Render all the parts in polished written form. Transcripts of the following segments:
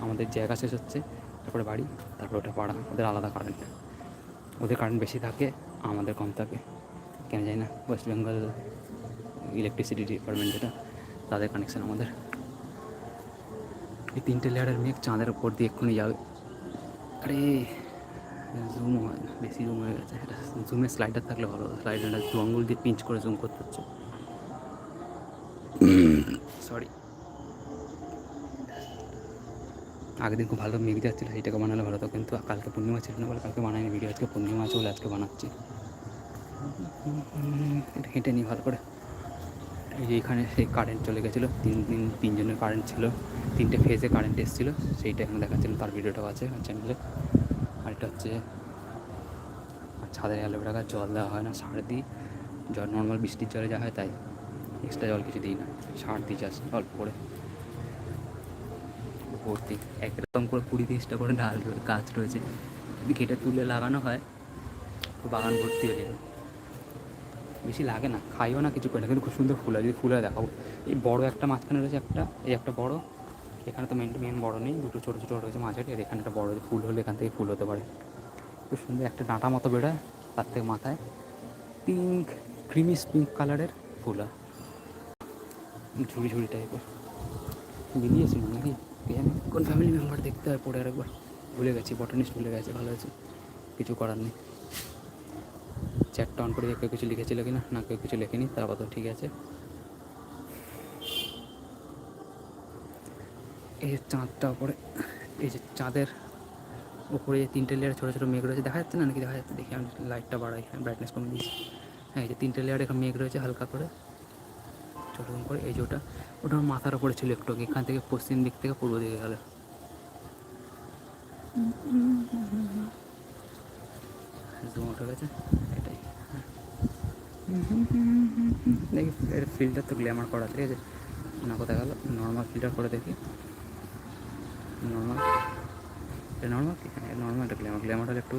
আমাদের জায়গা শেষ হচ্ছে, তারপরে বাড়ি, তারপরে ওটা পাড়া। ওদের আলাদা কারেন্ট, ওদের কারেন্ট বেশি থাকে, আমাদের কম থাকে। কেন জানি না, ওয়েস্ট বেঙ্গল ইলেকট্রিসিটি ডিপার্টমেন্ট যেটা, তাদের কানেকশান আমাদের। এই 3টে লেয়ারের মেঘ চাঁদের ওপর দিয়ে এক্ষুনি যাবে। আরে জুম হয় না, বেশি জুম হয়ে গেছে। এটা জুমে স্লাইডার থাকলে ভালো হতো, স্লাইডারটা 2 আঙুল দিয়ে পিঞ্চ করে জুম করতে হচ্ছে। সরি। আগের দিন খুব ভালো মেঘ যাচ্ছিলো, সেইটাকে বানালে ভালো হতো, কিন্তু কালকে পূর্ণিমা ছিল না বলে কালকে বানাইনি ভিডিও। আজকে পূর্ণিমা আছে বলে আজকে বানাচ্ছি। এটা হেঁটে নিই ভালো করে। এই যে এখানে সেই কারেন্ট চলে গেছিলো, 3জনের কারেন্ট ছিল, 3টে ফেজে কারেন্ট এসেছিলো, সেইটা এখানে দেখাচ্ছিলো, তার ভিডিওটাও আছে চ্যানেলে। আর এটা হচ্ছে ছাদের অ্যালোভেরা গাছ, জল দেওয়া হয় না, সার দিই। জল নর্মাল বৃষ্টির জলে যা হয় তাই, এক্সট্রা জল কিছু দিই না, সার দিই জাস্ট অল্প করে। ভর্তি একরকম করে 20-30টা করে ডাল গাছ রয়েছে, যদি কেটে তুলে লাগানো হয় তো বাগান ভর্তি হয়ে যাবে। বেশি লাগে না, খাইও না, কিছু করে না, কিন্তু খুব সুন্দর ফুল হয়। যদি ফুল হয় দেখাবো। এই বড় একটা মাঝখানে রয়েছে একটা, এই একটা বড়, এখানে তো মেন বড় নেই, দুটো ছোটো ছোটো রয়েছে মাঝারি, আর এখানে একটা বড় ফুল হলে এখান থেকে ফুল হতে পারে। খুব সুন্দর একটা ডাঁটা মতো বেরোয়, তার থেকে মাথায় পিঙ্ক, ক্রিমিস পিঙ্ক কালারের ফুল হয়, ঝুড়ি ঝুড়ি টাইপের। বেরিয়েছিল নাকি কোন ফ্যামিলি মেম্বার দেখতে হয় পড়ে, আর একবার ভুলে গেছি, বটানিস্ট ভুলে গেছে, ভালো হয়েছে, কিছু করার নেই। চ্যাটটা অন করে কেউ কিছু লিখেছিল কি না, কেউ কিছু লেখেনি, তার আপাতত ঠিক আছে। এই যে চাঁদটা ওপরে, এই যে চাঁদের ওপরে 3টে লেয়ার ছোটো ছোটো মেঘ রয়েছে, দেখা যাচ্ছে না নাকি? দেখা যাচ্ছে, দেখি আমি লাইটটা বাড়াই, ব্রাইটনেস কমে দিয়েছি। হ্যাঁ, এই যে 3টে লেয়ার এখন মেঘ রয়েছে হালকা করে, ছোটো করে। এই যে ওটা আমার মাথার ওপরে ছিল একটু, এখান থেকে পশ্চিম দিক থেকে পূর্ব দিকে গেল। জুম উঠে গেছে, এটাই। দেখি এর ফিল্টার তো গ্ল্যামার করা, ঠিক আছে না? কোথায় গেল? নর্মাল ফিল্টার করে দেখি। নর্মাল, এটা নর্মাল কি? হ্যাঁ নর্মালটা গ্ল্যামার হলে একটু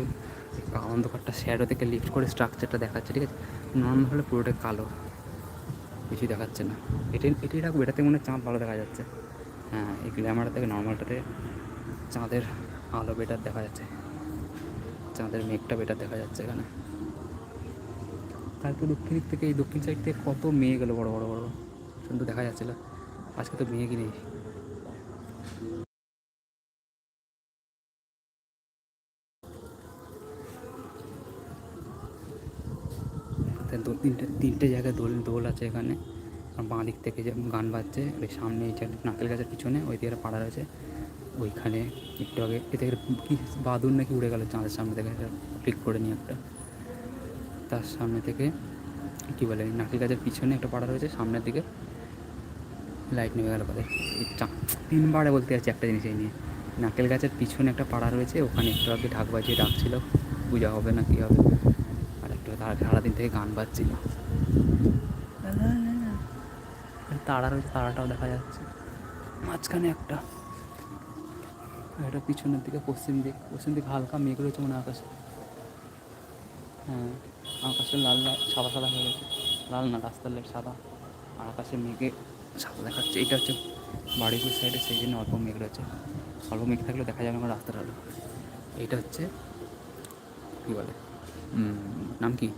অন্ধকারটা শ্যাডো থেকে লিফট করে স্ট্রাকচারটা দেখাচ্ছে, ঠিক আছে। নর্মাল হলে পুরোটা কালো, কিছুই দেখাচ্ছে না। এটাই রাখবো, এটাতে মনে হয় চাঁদ ভালো দেখা যাচ্ছে। হ্যাঁ, এই গ্ল্যামারটা থেকে নর্মালটাতে চাঁদের আলো বেটার দেখা যাচ্ছে, চাঁদের মেঘটা বেটার দেখা যাচ্ছে এখানে। কালকে দক্ষিণ দিক থেকে, এই দক্ষিণ সাইড থেকে কত মেঘ এলো, বড়ো বড়ো বড়ো, সুন্দর দেখা যাচ্ছিলো। আজকে তো মেঘই নেই। তিনটে জায়গায় দোল আছে এখানে। আর বাঁ দিক থেকে যে গান বাজছে, ওই সামনে এই নারকেল গাছের পিছনে ওই দিকে পাড়া রয়েছে, ওইখানে একটু আগে এ থেকে কি বাদুর নাকি উড়ে গেল চাঁদের সামনে থেকে, ক্লিক করে নিয়ে একটা। তার সামনে থেকে কী বলে, নারকেল গাছের পিছনে একটা পাড়া রয়েছে, সামনের দিকে লাইট নেমে গেল পরে। 3বারে বলতে যাচ্ছি একটা জিনিস এই নিয়ে। নারকেল গাছের পিছনে একটা পাড়া রয়েছে, ওখানে একটু আগে ঢাক বাজিয়ে ডাকছিল, পূজা হবে না কী হবে। আর একটু সারাদিন থেকে গান বাজছিল, তারা রয়েছে, তারাটাও দেখা যাচ্ছে মাঝখানে একটা। এটা পিছনের দিকে পশ্চিম দিক হালকা মেঘ রয়েছে মনে হয় আকাশে। হ্যাঁ, আকাশে লাল লাল সাদা সাদা হয়ে গেছে, লাল না রাস্তার লাইট সাদা, আর আকাশে মেঘে সাদা দেখাচ্ছে। এটা হচ্ছে বাড়িপুর সাইডে, সেই জন্য অল্প মেঘ রয়েছে। অল্প মেঘ থাকলেও দেখা যাবে আমার রাস্তাটা আলো। এইটা হচ্ছে কী বলে, নাম কি,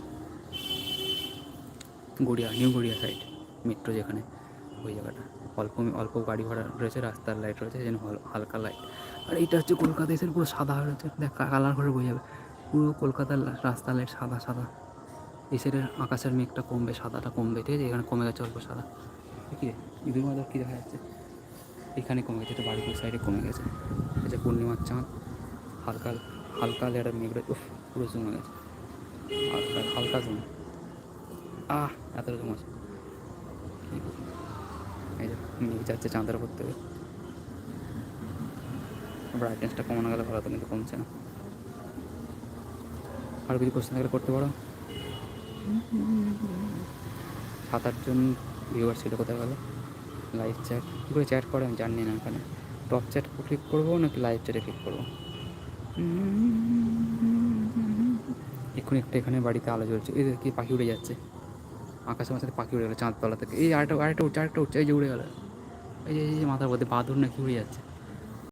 নিউ গড়িয়া সাইড, মেট্রো যেখানে, ওই জায়গাটা। অল্প গাড়ি ভাড়া রয়েছে, রাস্তার লাইট রয়েছে, যেন হালকা লাইট। আর এইটা হচ্ছে কলকাতা, এসে পুরো সাদা হয়ে রয়েছে, দেখ কালার করে বোঝা যাবে। পুরো কলকাতার রাস্তার লাইট সাদা সাদা। এই সাইডের আকাশের মেঘটা কমবে, সাদাটা কমবে, ঠিক আছে। এখানে কমে গেছে অল্প সাদা। কী রে ইঁদুর মাদার কী দেখা যাচ্ছে? এখানে কমে গেছে, এটা বাড়িপুর সাইডে কমে গেছে। এই যে পূর্ণিমার চাঁদ, হালকা হালকা লেয়ারের মেঘ রয়েছে, পুরো জমে গেছে, হালকা জুম। এত জুম আছে। এই যে মেঘ যাচ্ছে চাঁদের উপর থেকে। ব্রাইটনেসটা কমানো গেলে ভালো হতো, কিন্তু কমছে না। আর কিছু কোশ্চেন থাকলে করতে পারো। 7-8জন ভিউয়ার ছিল, কোথায় গেলো? লাইভ চ্যাট কী করে চ্যাট করে আমি জানি না। এখানে টপ চ্যাট ক্লিক করবো নাকি লাইভ চ্যাটে ক্লিক করবো? এক্ষুনি একটা এখানে বাড়িতে আলো জ্বলছে, এই কি পাখি উড়ে যাচ্ছে আকাশের মাঝে, পাখি উড়ে গেলো চাঁদতলা থেকে। এই আরেকটা উঠছে, এই যে উড়ে গেলো, এই যে মাথার মধ্যে বাদুর নাকি উড়ে যাচ্ছে।